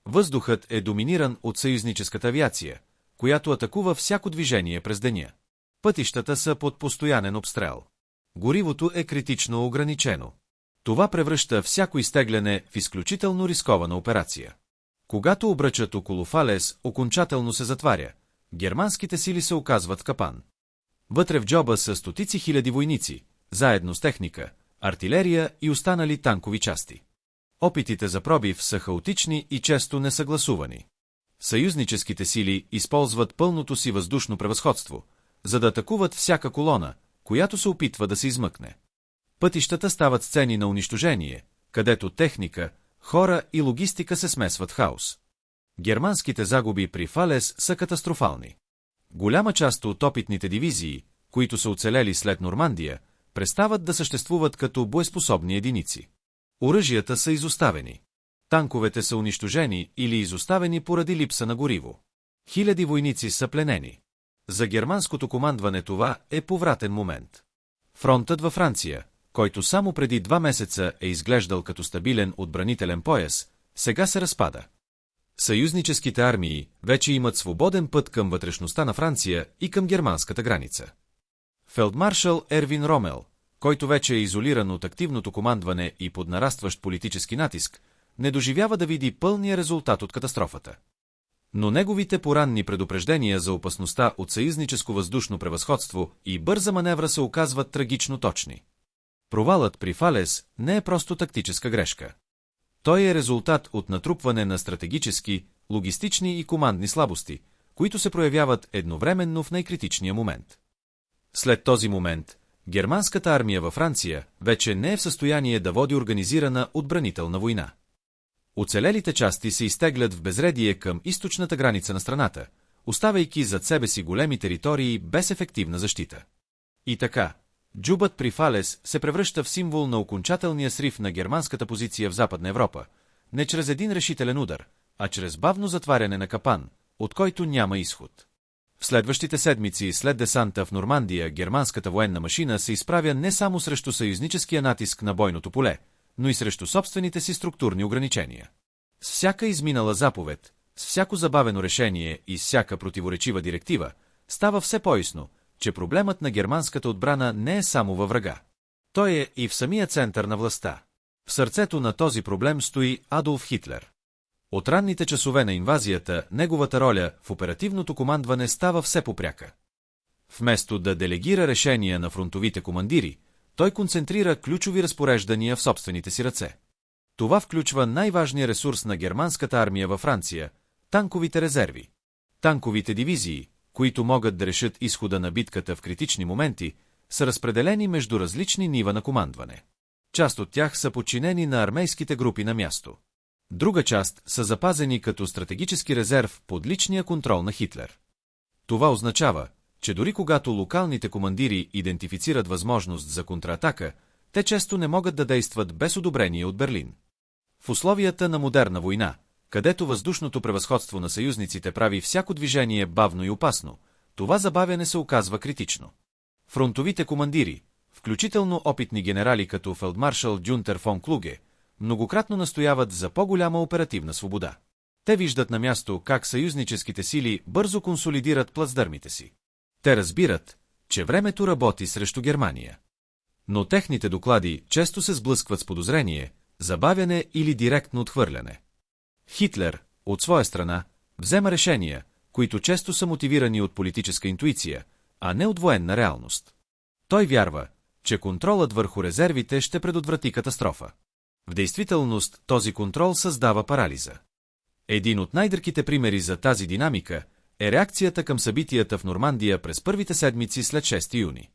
Въздухът е доминиран от съюзническата авиация, която атакува всяко движение през деня. Пътищата са под постоянен обстрел. Горивото е критично ограничено. Това превръща всяко изтегляне в изключително рискована операция. Когато обръчът около Фалес окончателно се затваря, германските сили се оказват в капан. Вътре в джоба са стотици хиляди войници, заедно с техника, артилерия и останали танкови части. Опитите за пробив са хаотични и често несъгласувани. Съюзническите сили използват пълното си въздушно превъзходство, за да атакуват всяка колона, която се опитва да се измъкне. Пътищата стават сцени на унищожение, където техника, хора и логистика се смесват в хаос. Германските загуби при Фалес са катастрофални. Голяма част от опитните дивизии, които са оцелели след Нормандия, престават да съществуват като боеспособни единици. Оръжията са изоставени. Танковете са унищожени или изоставени поради липса на гориво. Хиляди войници са пленени. За германското командване това е повратен момент. Фронтът във Франция, който само преди 2 месеца е изглеждал като стабилен отбранителен пояс, сега се разпада. Съюзническите армии вече имат свободен път към вътрешността на Франция и към германската граница. Фелдмаршал Ервин Ромел, който вече е изолиран от активното командване и под нарастващ политически натиск, не доживява да види пълния резултат от катастрофата. Но неговите поранни предупреждения за опасността от съюзническо въздушно превъзходство и бърза маневра се оказват трагично точни. Провалът при Фалес не е просто тактическа грешка. Той е резултат от натрупване на стратегически, логистични и командни слабости, които се проявяват едновременно в най-критичния момент. След този момент, германската армия във Франция вече не е в състояние да води организирана отбранителна война. Оцелелите части се изтеглят в безредие към източната граница на страната, оставяйки зад себе си големи територии без ефективна защита. И така, джубът при Фалес се превръща в символ на окончателния срив на германската позиция в Западна Европа, не чрез един решителен удар, а чрез бавно затваряне на капан, от който няма изход. В следващите седмици след десанта в Нормандия германската военна машина се изправя не само срещу съюзническия натиск на бойното поле, но и срещу собствените си структурни ограничения. С всяка изминала заповед, с всяко забавено решение и с всяка противоречива директива, става все по-ясно, че проблемът на германската отбрана не е само във врага. Той е и в самия център на властта. В сърцето на този проблем стои Адолф Хитлер. От ранните часове на инвазията, неговата роля в оперативното командване става все попряка. Вместо да делегира решения на фронтовите командири, той концентрира ключови разпореждания в собствените си ръце. Това включва най-важния ресурс на германската армия във Франция – танковите резерви. Танковите дивизии, които могат да решат изхода на битката в критични моменти, са разпределени между различни нива на командване. Част от тях са подчинени на армейските групи на място. Друга част са запазени като стратегически резерв под личния контрол на Хитлер. Това означава, че дори когато локалните командири идентифицират възможност за контратака, те често не могат да действат без одобрение от Берлин. В условията на модерна война, където въздушното превъзходство на съюзниците прави всяко движение бавно и опасно, това забавяне се оказва критично. Фронтовите командири, включително опитни генерали като фелдмаршал Гюнтер фон Клуге, многократно настояват за по-голяма оперативна свобода. Те виждат на място как съюзническите сили бързо консолидират плацдармите си. Те разбират, че времето работи срещу Германия. Но техните доклади често се сблъскват с подозрение, забавяне или директно отхвърляне. Хитлер, от своя страна, взема решения, които често са мотивирани от политическа интуиция, а не от военна реалност. Той вярва, че контролът върху резервите ще предотврати катастрофа. В действителност този контрол създава парализа. Един от най-дърките примери за тази динамика е реакцията към събитията в Нормандия през първите седмици след 6 юни.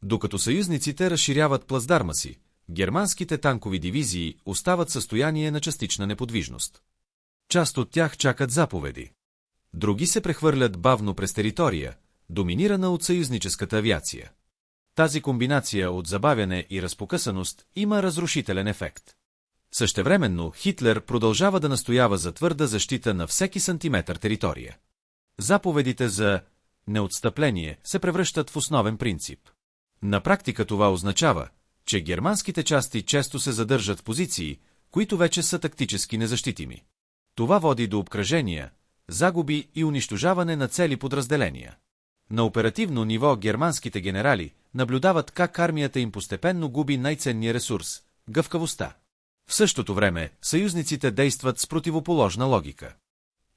Докато съюзниците разширяват плацдарма си, германските танкови дивизии остават в състояние на частична неподвижност. Част от тях чакат заповеди. Други се прехвърлят бавно през територия, доминирана от съюзническата авиация. Тази комбинация от забавяне и разпокъсаност има разрушителен ефект. Същевременно Хитлер продължава да настоява за твърда защита на всеки сантиметър територия. Заповедите за неотстъпление се превръщат в основен принцип. На практика това означава, че германските части често се задържат в позиции, които вече са тактически незащитими. Това води до обкръжения, загуби и унищожаване на цели подразделения. На оперативно ниво германските генерали наблюдават как армията им постепенно губи най-ценния ресурс – гъвкавостта. В същото време съюзниците действат с противоположна логика.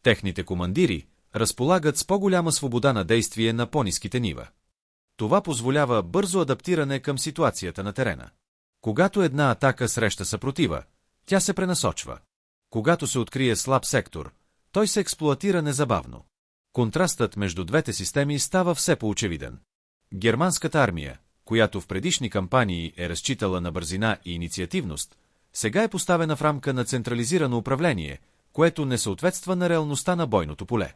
Техните командири разполагат с по-голяма свобода на действие на по-ниските нива. Това позволява бързо адаптиране към ситуацията на терена. Когато една атака среща съпротива, тя се пренасочва. Когато се открие слаб сектор, той се експлоатира незабавно. Контрастът между двете системи става все по-очевиден. Германската армия, която в предишни кампании е разчитала на бързина и инициативност, сега е поставена в рамка на централизирано управление, което не съответства на реалността на бойното поле.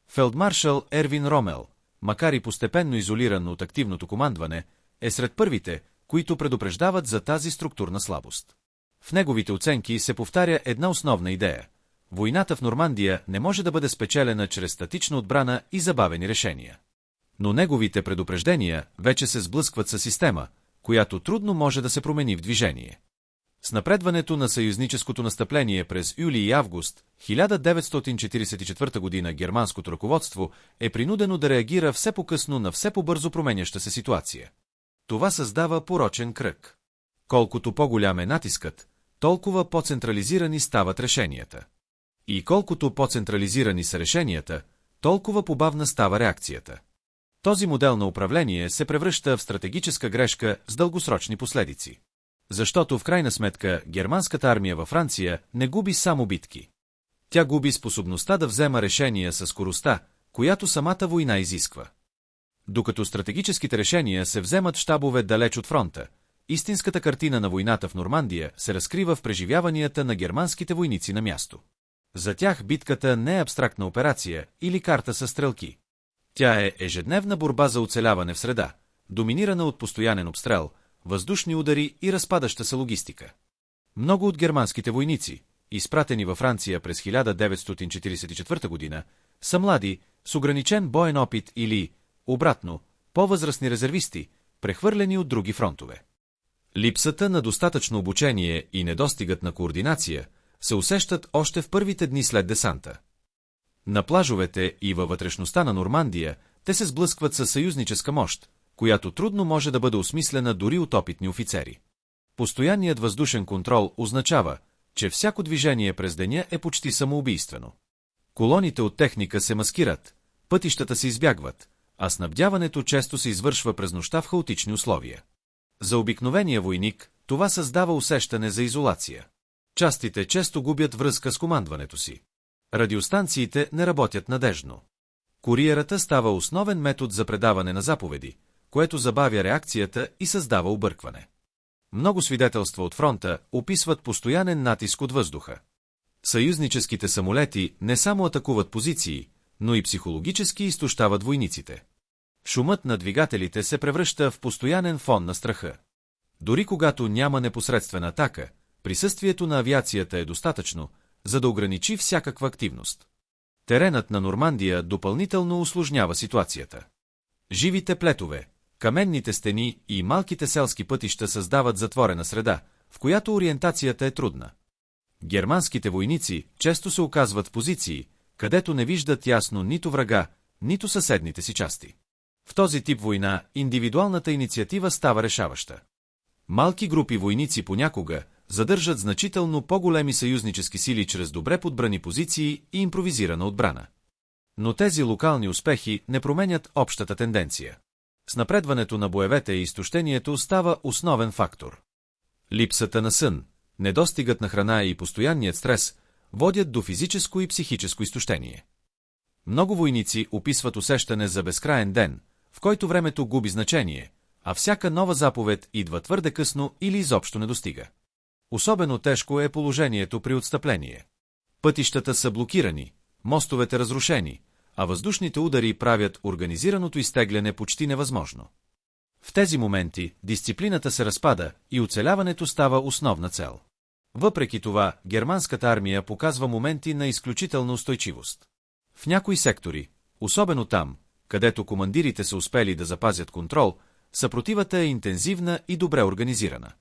Фелдмаршал Ервин Ромел, макар и постепенно изолиран от активното командване, е сред първите, които предупреждават за тази структурна слабост. В неговите оценки се повтаря една основна идея. Войната в Нормандия не може да бъде спечелена чрез статична отбрана и забавени решения. Но неговите предупреждения вече се сблъскват със система, която трудно може да се промени в движение. С напредването на съюзническото настъпление през юли и август 1944 година германското ръководство е принудено да реагира все по-късно на все по-бързо променяща се ситуация. Това създава порочен кръг. Колкото по-голям е натискът, толкова по-централизирани стават решенията. И колкото по-централизирани са решенията, толкова побавна става реакцията. Този модел на управление се превръща в стратегическа грешка с дългосрочни последици. Защото в крайна сметка германската армия във Франция не губи само битки. Тя губи способността да взема решения със скоростта, която самата война изисква. Докато стратегическите решения се вземат в щабове далеч от фронта, истинската картина на войната в Нормандия се разкрива в преживяванията на германските войници на място. За тях битката не е абстрактна операция или карта със стрелки. Тя е ежедневна борба за оцеляване в среда, доминирана от постоянен обстрел, въздушни удари и разпадаща се логистика. Много от германските войници, изпратени във Франция през 1944 година, са млади, с ограничен боен опит или, обратно, по-възрастни резервисти, прехвърлени от други фронтове. Липсата на достатъчно обучение и недостигът на координация се усещат още в първите дни след десанта. На плажовете и във вътрешността на Нормандия те се сблъскват със съюзническа мощ, която трудно може да бъде осмислена дори от опитни офицери. Постоянният въздушен контрол означава, че всяко движение през деня е почти самоубийствено. Колоните от техника се маскират, пътищата се избягват, а снабдяването често се извършва през нощта в хаотични условия. За обикновения войник това създава усещане за изолация. Частите често губят връзка с командването си. Радиостанциите не работят надеждно. Куриерата става основен метод за предаване на заповеди, което забавя реакцията и създава объркване. Много свидетелства от фронта описват постоянен натиск от въздуха. Съюзническите самолети не само атакуват позиции, но и психологически изтощават войниците. Шумът на двигателите се превръща в постоянен фон на страха. Дори когато няма непосредствена атака, присъствието на авиацията е достатъчно, за да ограничи всякаква активност. Теренът на Нормандия допълнително усложнява ситуацията. Живите плетове, каменните стени и малките селски пътища създават затворена среда, в която ориентацията е трудна. Германските войници често се оказват в позиции, където не виждат ясно нито врага, нито съседните си части. В този тип война индивидуалната инициатива става решаваща. Малки групи войници понякога задържат значително по-големи съюзнически сили чрез добре подбрани позиции и импровизирана отбрана. Но тези локални успехи не променят общата тенденция. С напредването на боевете и изтощението става основен фактор. Липсата на сън, недостигът на храна и постоянният стрес водят до физическо и психическо изтощение. Много войници описват усещане за безкраен ден, в който времето губи значение, а всяка нова заповед идва твърде късно или изобщо не достига. Особено тежко е положението при отстъпление. Пътищата са блокирани, мостовете разрушени, а въздушните удари правят организираното изтегляне почти невъзможно. В тези моменти дисциплината се разпада и оцеляването става основна цел. Въпреки това, германската армия показва моменти на изключителна устойчивост. В някои сектори, особено там, където командирите са успели да запазят контрол, съпротивата е интензивна и добре организирана.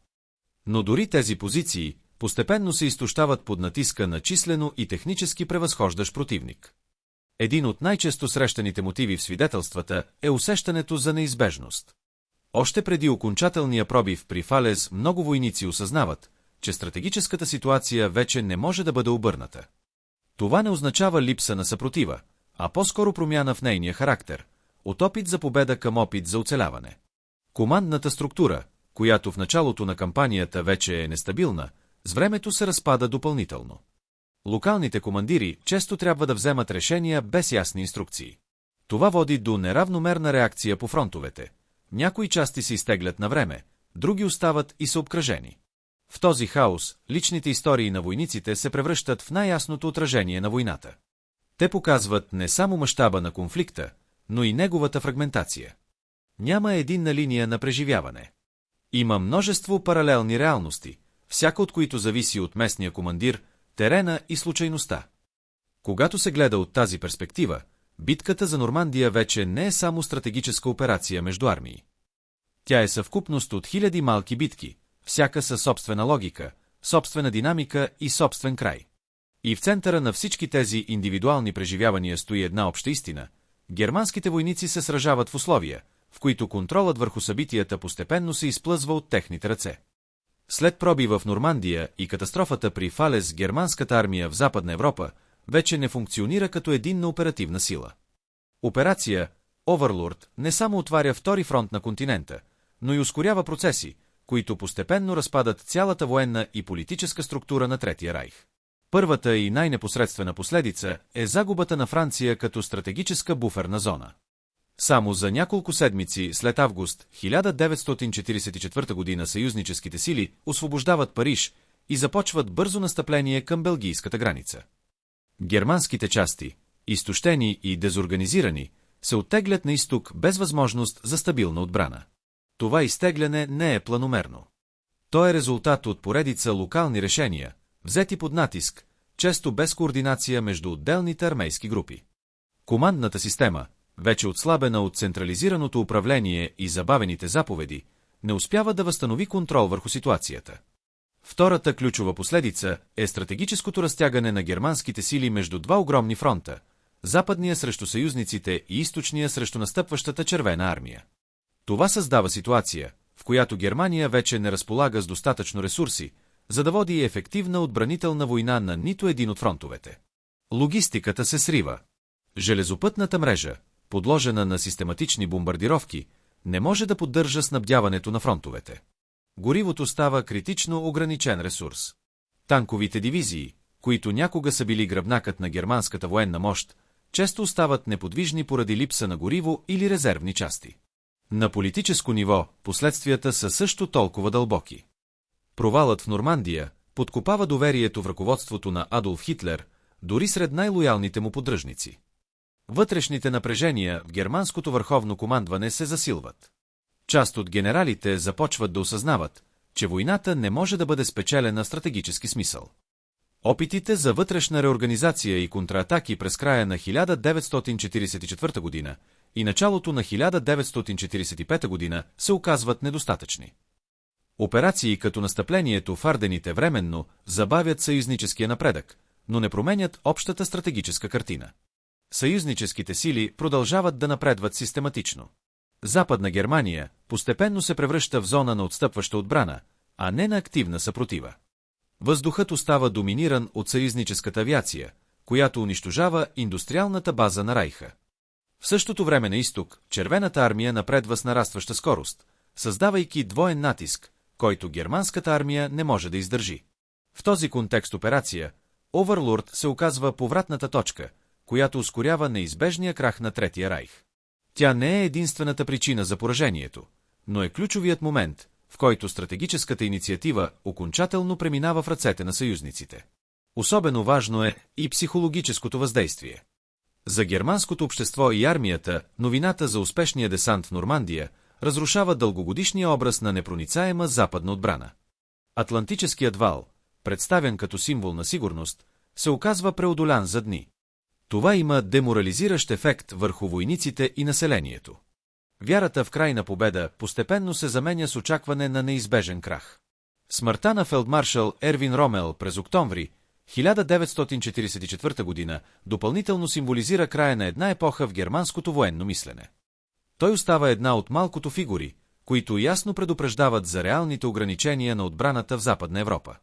Но дори тези позиции постепенно се изтощават под натиска на числено и технически превъзхождащ противник. Един от най-често срещаните мотиви в свидетелствата е усещането за неизбежност. Още преди окончателния пробив при Фалес много войници осъзнават, че стратегическата ситуация вече не може да бъде обърната. Това не означава липса на съпротива, а по-скоро промяна в нейния характер, от опит за победа към опит за оцеляване. Командната структура, която в началото на кампанията вече е нестабилна, с времето се разпада допълнително. Локалните командири често трябва да вземат решения без ясни инструкции. Това води до неравномерна реакция по фронтовете. Някои части се изтеглят на време, други остават и са обкръжени. В този хаос личните истории на войниците се превръщат в най-ясното отражение на войната. Те показват не само мащаба на конфликта, но и неговата фрагментация. Няма единна линия на преживяване. Има множество паралелни реалности, всяка от които зависи от местния командир, терена и случайността. Когато се гледа от тази перспектива, битката за Нормандия вече не е само стратегическа операция между армии. Тя е съвкупност от хиляди малки битки, всяка със собствена логика, собствена динамика и собствен край. И в центъра на всички тези индивидуални преживявания стои една обща истина. Германските войници се сражават в условия, в които контролът върху събитията постепенно се изплъзва от техните ръце. След пробива в Нормандия и катастрофата при Фалес, германската армия в Западна Европа вече не функционира като единна оперативна сила. Операция Овърлорд не само отваря втори фронт на континента, но и ускорява процеси, които постепенно разпадат цялата военна и политическа структура на Третия райх. Първата и най-непосредствена последица е загубата на Франция като стратегическа буферна зона. Само за няколко седмици след август 1944 година съюзническите сили освобождават Париж и започват бързо настъпление към белгийската граница. Германските части, изтощени и дезорганизирани, се оттеглят на изток без възможност за стабилна отбрана. Това изтегляне не е планомерно. То е резултат от поредица локални решения, взети под натиск, често без координация между отделните армейски групи. Командната система, вече отслабена от централизираното управление и забавените заповеди, не успява да възстанови контрол върху ситуацията. Втората ключова последица е стратегическото разтягане на германските сили между два огромни фронта – западния срещу съюзниците и източния срещу настъпващата Червена армия. Това създава ситуация, в която Германия вече не разполага с достатъчно ресурси, за да води ефективна отбранителна война на нито един от фронтовете. Логистиката се срива. Железопътната мрежа, подложена на систематични бомбардировки, не може да поддържа снабдяването на фронтовете. Горивото става критично ограничен ресурс. Танковите дивизии, които някога са били гръбнакът на германската военна мощ, често остават неподвижни поради липса на гориво или резервни части. На политическо ниво последствията са също толкова дълбоки. Провалът в Нормандия подкопава доверието в ръководството на Адолф Хитлер, дори сред най-лоялните му поддръжници. Вътрешните напрежения в германското върховно командване се засилват. Част от генералите започват да осъзнават, че войната не може да бъде спечелена в стратегически смисъл. Опитите за вътрешна реорганизация и контратаки през края на 1944 година и началото на 1945 година се оказват недостатъчни. Операции като настъплението в Ардените временно забавят съюзническия напредък, но не променят общата стратегическа картина. Съюзническите сили продължават да напредват систематично. Западна Германия постепенно се превръща в зона на отстъпваща отбрана, а не на активна съпротива. Въздухът остава доминиран от съюзническата авиация, която унищожава индустриалната база на Райха. В същото време на изток, Червената армия напредва с нарастваща скорост, създавайки двоен натиск, който германската армия не може да издържи. В този контекст операция Овърлорд се оказва повратната точка, която ускорява неизбежния крах на Третия райх. Тя не е единствената причина за поражението, но е ключовият момент, в който стратегическата инициатива окончателно преминава в ръцете на съюзниците. Особено важно е и психологическото въздействие. За германското общество и армията новината за успешния десант в Нормандия разрушава дългогодишния образ на непроницаема западна отбрана. Атлантическият вал, представен като символ на сигурност, се оказва преодолян за дни. Това има деморализиращ ефект върху войниците и населението. Вярата в крайна победа постепенно се заменя с очакване на неизбежен крах. Смъртта на фелдмаршал Ервин Ромел през октомври 1944 година допълнително символизира края на една епоха в германското военно мислене. Той остава една от малкото фигури, които ясно предупреждават за реалните ограничения на отбраната в Западна Европа.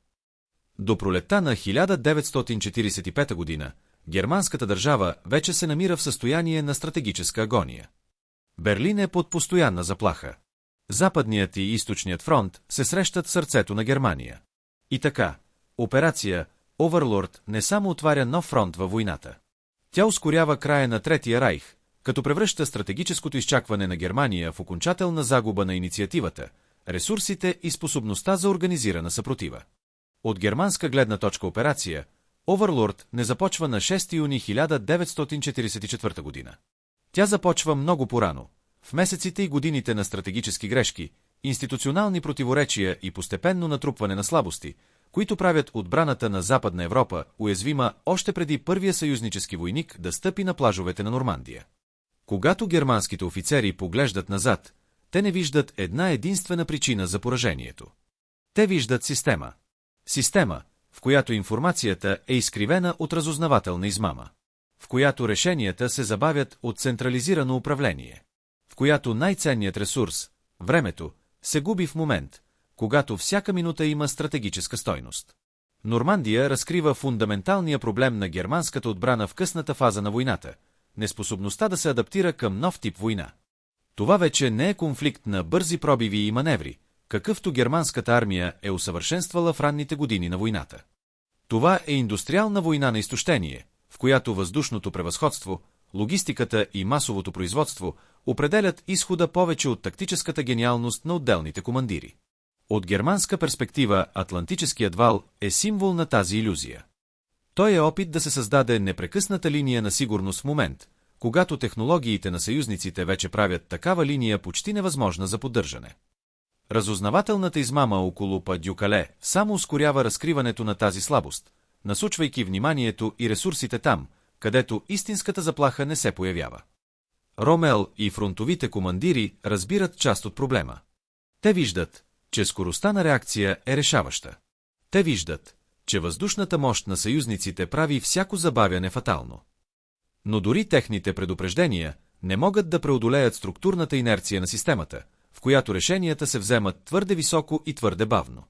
До пролетта на 1945 година германската държава вече се намира в състояние на стратегическа агония. Берлин е под постоянна заплаха. Западният и източният фронт се срещат в сърцето на Германия. И така, операция Овърлорд не само отваря нов фронт във войната. Тя ускорява края на Третия райх, като превръща стратегическото изчакване на Германия в окончателна загуба на инициативата, ресурсите и способността за организирана съпротива. От германска гледна точка операция Овърлорд не започва на 6 юни 1944 година. Тя започва много порано, в месеците и годините на стратегически грешки, институционални противоречия и постепенно натрупване на слабости, които правят отбраната на Западна Европа уязвима още преди първия съюзнически войник да стъпи на плажовете на Нормандия. Когато германските офицери поглеждат назад, те не виждат една единствена причина за поражението. Те виждат система. Система, в която информацията е изкривена от разузнавателна измама. В която решенията се забавят от централизирано управление. В която най-ценният ресурс, времето, се губи в момент, когато всяка минута има стратегическа стойност. Нормандия разкрива фундаменталния проблем на германската отбрана в късната фаза на войната – неспособността да се адаптира към нов тип война. Това вече не е конфликт на бързи пробиви и маневри, какъвто германската армия е усъвършенствала в ранните години на войната. Това е индустриална война на изтощение, в която въздушното превъзходство, логистиката и масовото производство определят изхода повече от тактическата гениалност на отделните командири. От германска перспектива Атлантическият вал е символ на тази илюзия. Той е опит да се създаде непрекъсната линия на сигурност в момент, когато технологиите на съюзниците вече правят такава линия почти невъзможна за поддържане. Разузнавателната измама около Па-Дюкале само ускорява разкриването на тази слабост, насочвайки вниманието и ресурсите там, където истинската заплаха не се появява. Ромел и фронтовите командири разбират част от проблема. Те виждат, че скоростта на реакция е решаваща. Те виждат, че въздушната мощ на съюзниците прави всяко забавяне фатално. Но дори техните предупреждения не могат да преодолеят структурната инерция на системата, в която решенията се вземат твърде високо и твърде бавно.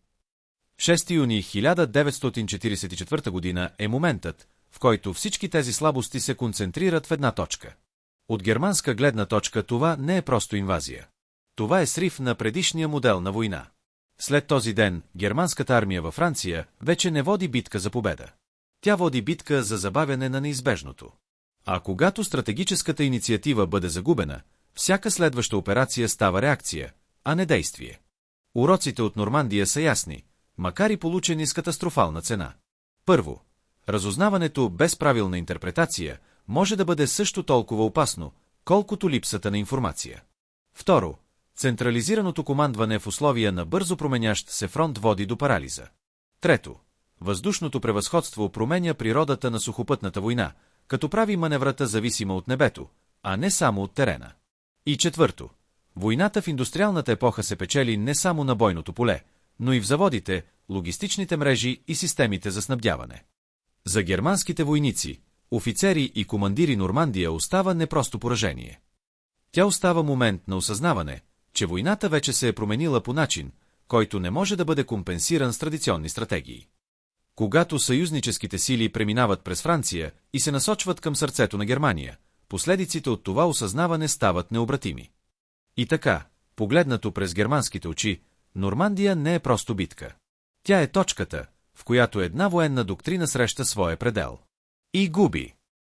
6 юни 1944 година е моментът, в който всички тези слабости се концентрират в една точка. От германска гледна точка това не е просто инвазия. Това е срив на предишния модел на война. След този ден германската армия във Франция вече не води битка за победа. Тя води битка за забавяне на неизбежното. А когато стратегическата инициатива бъде загубена, всяка следваща операция става реакция, а не действие. Уроците от Нормандия са ясни, макар и получени с катастрофална цена. Първо, разузнаването без правилна интерпретация може да бъде също толкова опасно, колкото липсата на информация. Второ, централизираното командване в условия на бързо променящ се фронт води до парализа. Трето, въздушното превъзходство променя природата на сухопътната война, като прави маневрата зависима от небето, а не само от терена. И четвърто, войната в индустриалната епоха се печели не само на бойното поле, но и в заводите, логистичните мрежи и системите за снабдяване. За германските войници, офицери и командири Нормандия остава не просто поражение. Тя остава момент на осъзнаване, че войната вече се е променила по начин, който не може да бъде компенсиран с традиционни стратегии. Когато съюзническите сили преминават през Франция и се насочват към сърцето на Германия, последиците от това осъзнаване стават необратими. И така, погледнато през германските очи, Нормандия не е просто битка. Тя е точката, в която една военна доктрина среща своя предел. И губи.